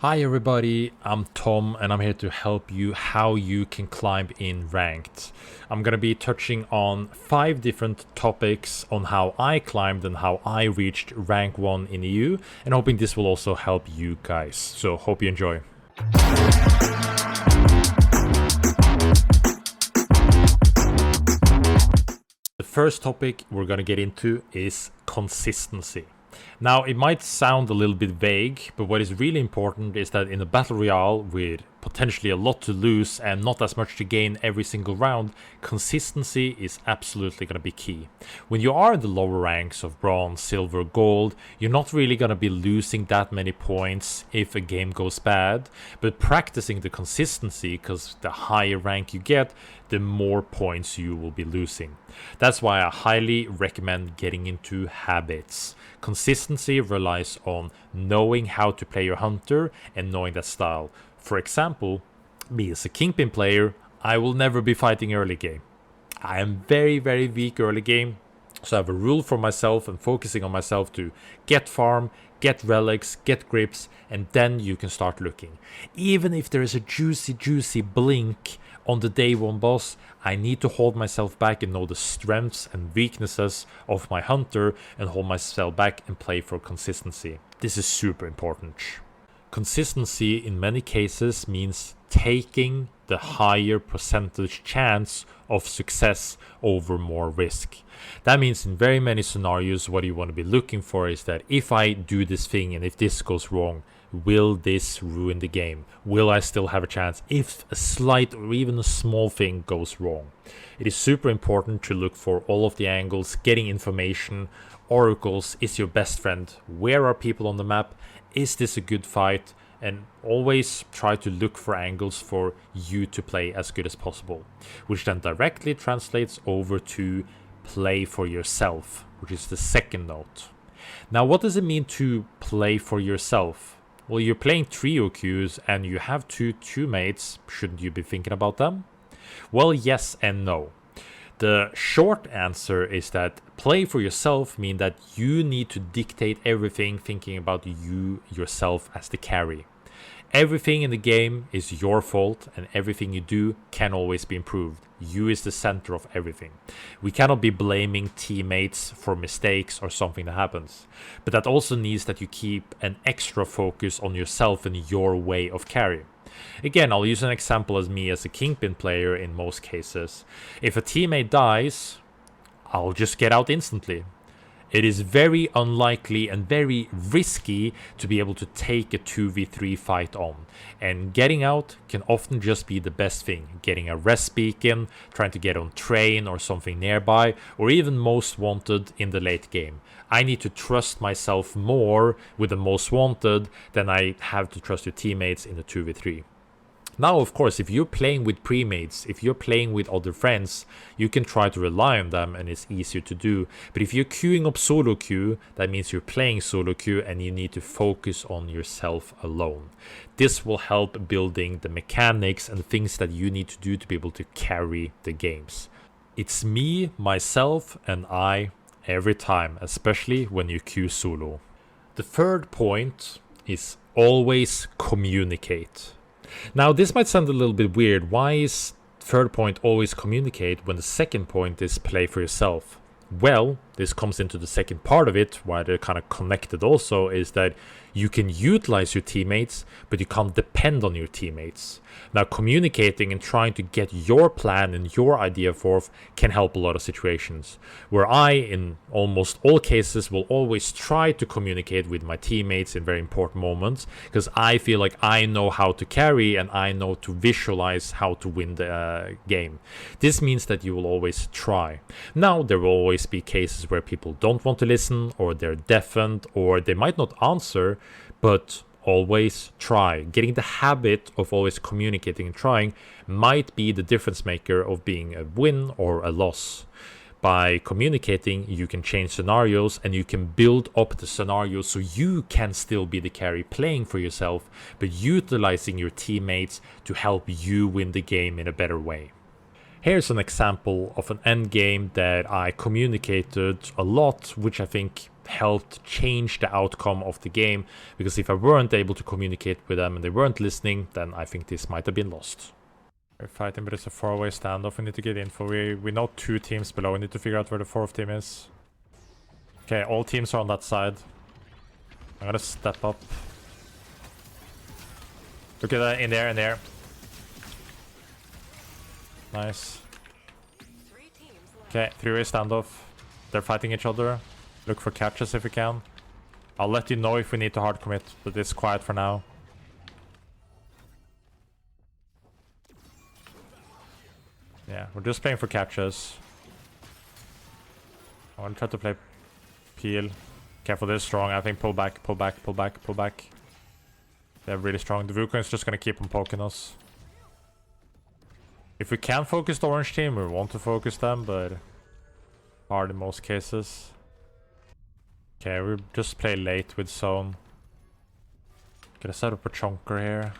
Hi everybody, I'm Tom and I'm here to help you how you can climb in ranked. I'm gonna be touching on 5 different topics on how I climbed and how I reached rank 1 in EU, and hoping this will also help you guys. So hope you enjoy. The first topic we're gonna get into is consistency. Now, it might sound a little bit vague, but what is really important is that in a battle royale with potentially a lot to lose and not as much to gain every single round, consistency is absolutely going to be key. When you are in the lower ranks of bronze, silver, gold, you're not really going to be losing that many points if a game goes bad, but practicing the consistency, because the higher rank you get, the more points you will be losing. That's why I highly recommend getting into habits. Consistency relies on knowing how to play your hunter and knowing that style. For example, me as a Kingpin player, I will never be fighting early game. I am very weak early game, so I have a rule for myself and focusing on myself to get farm, get relics, get grips, and then you can start looking. Even if there is a juicy blink on the day 1 boss, I need to hold myself back and know the strengths and weaknesses of my hunter and hold myself back and play for consistency. This is super important. Consistency in many cases means taking the higher percentage chance of success over more risk. That means in very many scenarios what you want to be looking for is that if I do this thing and if this goes wrong, will this ruin the game? Will I still have a chance if a slight or even a small thing goes wrong? It is super important to look for all of the angles, getting information. Oracles is your best friend. Where are people on the map? Is this a good fight? And always try to look for angles for you to play as good as possible, which then directly translates over to play for yourself, which is the second note. Now, what does it mean to play for yourself? Well, you're playing trio queues and you have 2 mates. Shouldn't you be thinking about them? Well, yes and no. The short answer is that play for yourself means that you need to dictate everything, thinking about you yourself as the carry. Everything in the game is your fault and everything you do can always be improved. You is the center of everything. We cannot be blaming teammates for mistakes or something that happens. But that also means that you keep an extra focus on yourself and your way of carry. Again, I'll use an example as me as a Kingpin player in most cases. If a teammate dies, I'll just get out instantly. It is very unlikely and very risky to be able to take a 2v3 fight on. And getting out can often just be the best thing. Getting a rest beacon, trying to get on train or something nearby, or even most wanted in the late game. I need to trust myself more with the most wanted than I have to trust your teammates in the 2v3. Now, of course, if you're playing with premates, if you're playing with other friends, you can try to rely on them and it's easier to do. But if you're queuing up solo queue, that means you're playing solo queue and you need to focus on yourself alone. This will help building the mechanics and things that you need to do to be able to carry the games. It's me, myself, and I every time, especially when you queue solo. The third point is always communicate. Now, this might sound a little bit weird. Why is third point always communicate when the second point is play for yourself? Well, this comes into the second part of it, why they're kind of connected also, is that you can utilize your teammates, but you can't depend on your teammates. Now, communicating and trying to get your plan and your idea forth can help a lot of situations. Where I, in almost all cases, will always try to communicate with my teammates in very important moments, because I feel like I know how to carry and I know to visualize how to win the game. This means that you will always try. Now, there will always be cases where people don't want to listen, or they're deafened, or they might not answer, but always try. Getting the habit of always communicating and trying might be the difference maker of being a win or a loss. By communicating, you can change scenarios and you can build up the scenario so you can still be the carry playing for yourself, but utilizing your teammates to help you win the game in a better way. Here's an example of an end game that I communicated a lot, which I think helped change the outcome of the game, because if I weren't able to communicate with them and they weren't listening, then I think this might have been lost. We're fighting, but it's a 4-way standoff. We need to get info. We know 2 teams below. We need to figure out where the 4th team is. Okay, all teams are on that side. I'm gonna step up. Look at that, in there. Nice. Okay, 3-way standoff. They're fighting each other. Look for catches if we can. I'll let you know if we need to hard commit, but it's quiet for now. Yeah, we're just playing for catches. I want to try to play peel. Careful, they're strong. I think pull back. They're really strong. The Wukong is just gonna keep on poking us. If we can focus the orange team, we want to focus them, but hard in most cases. Okay, we just play late with zone. Gonna set up a chunker here.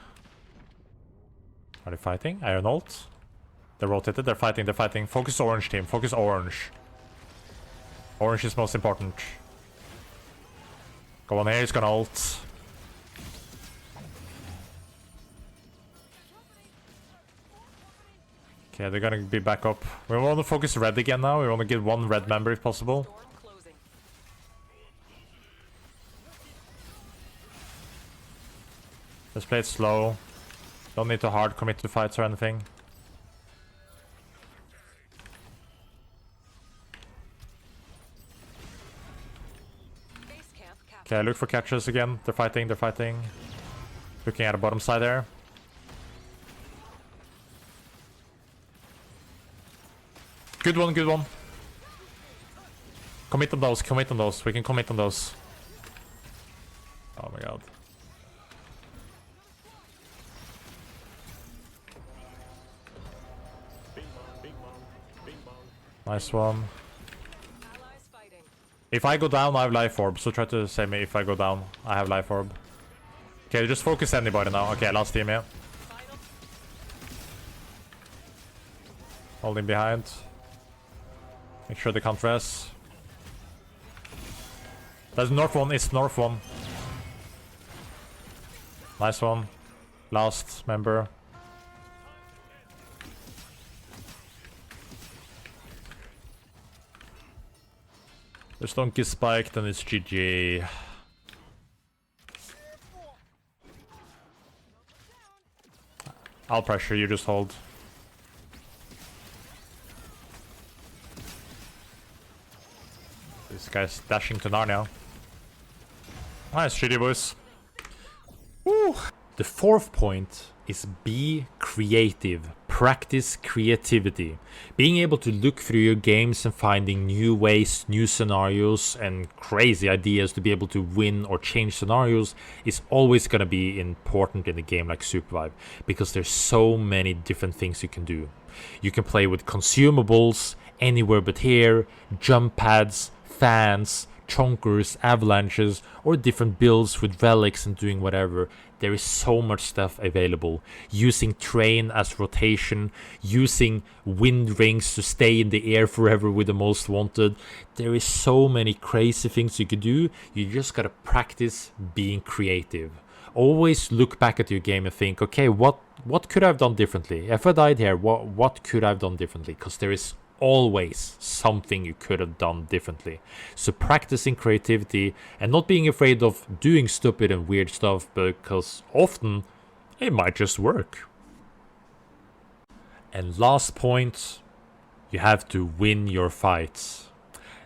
Are they fighting? Iron ult? They're rotated, they're fighting. Focus orange team, focus orange. Orange is most important. Go on here, he's gonna ult. Okay, they're gonna be back up. We want to focus red again now. We want to get 1 red member if possible. Let's play it slow. Don't need to hard commit to fights or anything. Okay, look for catches again. They're fighting. Looking at the bottom side there. Good one. Commit on those. We can commit on those. Oh my god. Nice one. If I go down, I have life orb, so try to save me if I go down. I have life orb. Okay, just focus anybody now. Okay, last team, yeah. Holding behind. Make sure they can't rest. There's north one, it's north one. Nice one. Last member. Just don't get spiked and it's GG. I'll pressure, you just hold. This guy's dashing to Narnia. Nice, GG boys. Woo. The 4th point is be creative. Practice creativity. Being able to look through your games and finding new ways, new scenarios, and crazy ideas to be able to win or change scenarios is always going to be important in a game like Supervive, because there's so many different things you can do. You can play with consumables, anywhere but here, jump pads, fans, chunkers, avalanches, or different builds with relics and doing whatever. There is so much stuff available. Using train as rotation, using wind rings to stay in the air forever with the most wanted. There is so many crazy things you could do. You just gotta practice being creative. Always look back at your game and think, okay, what could I have done differently? If I died here, what could I have done differently? Because there is always something you could have done differently. So practicing creativity and not being afraid of doing stupid and weird stuff, because often it might just work. And last point, you have to win your fights.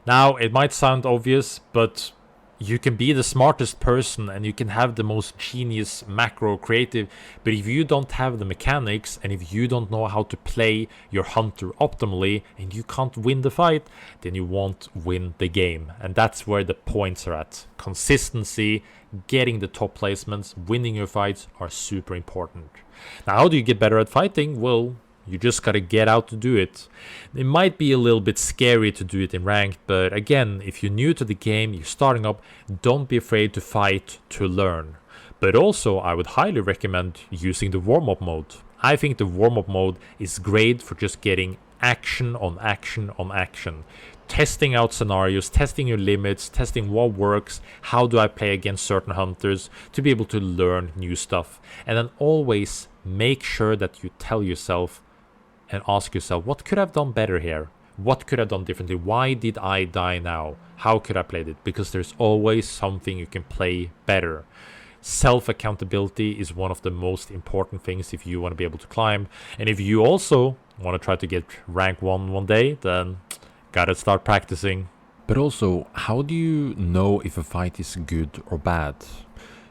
Now, it might sound obvious, but you can be the smartest person and you can have the most genius macro creative, but if you don't have the mechanics and if you don't know how to play your hunter optimally and you can't win the fight, then you won't win the game. And that's where the points are at. Consistency, getting the top placements, winning your fights are super important. Now, how do you get better at fighting? Well, you just gotta get out to do it. It might be a little bit scary to do it in ranked, but again, if you're new to the game, you're starting up, don't be afraid to fight to learn. But also, I would highly recommend using the warm-up mode. I think the warm-up mode is great for just getting action on action on action. testing out scenarios, testing your limits, testing what works, how do I play against certain hunters, to be able to learn new stuff. And then always make sure that you tell yourself and ask yourself, what could I have done better here? What could I have done differently? Why did I die now? How could I play it? Because there's always something you can play better. Self-accountability is one of the most important things if you want to be able to climb. And if you also want to try to get rank 1 one day, then gotta start practicing. But also, how do you know if a fight is good or bad?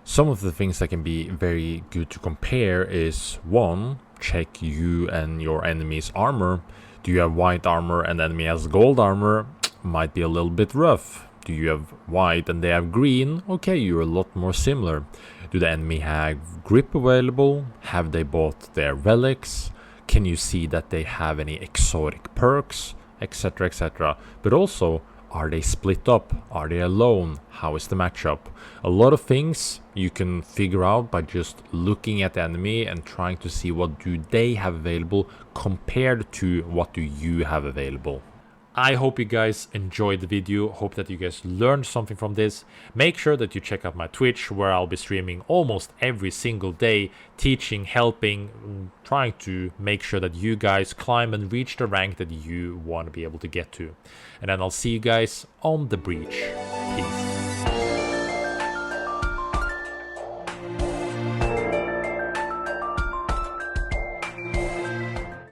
Some of the things that can be very good to compare is 1. Check you and your enemy's armor. Do you have white armor and the enemy has gold armor? Might be a little bit rough. Do you have white and they have green? Okay, you're a lot more similar. Do the enemy have grip available? Have they bought their relics? Can you see that they have any exotic perks? Etc, etc. But also, are they split up? Are they alone? How is the matchup? A lot of things you can figure out by just looking at the enemy and trying to see what do they have available compared to what do you have available. I hope you guys enjoyed the video. Hope that you guys learned something from this. Make sure that you check out my Twitch, where I'll be streaming almost every single day, teaching, helping, trying to make sure that you guys climb and reach the rank that you want to be able to get to. And then I'll see you guys on the breach. Peace.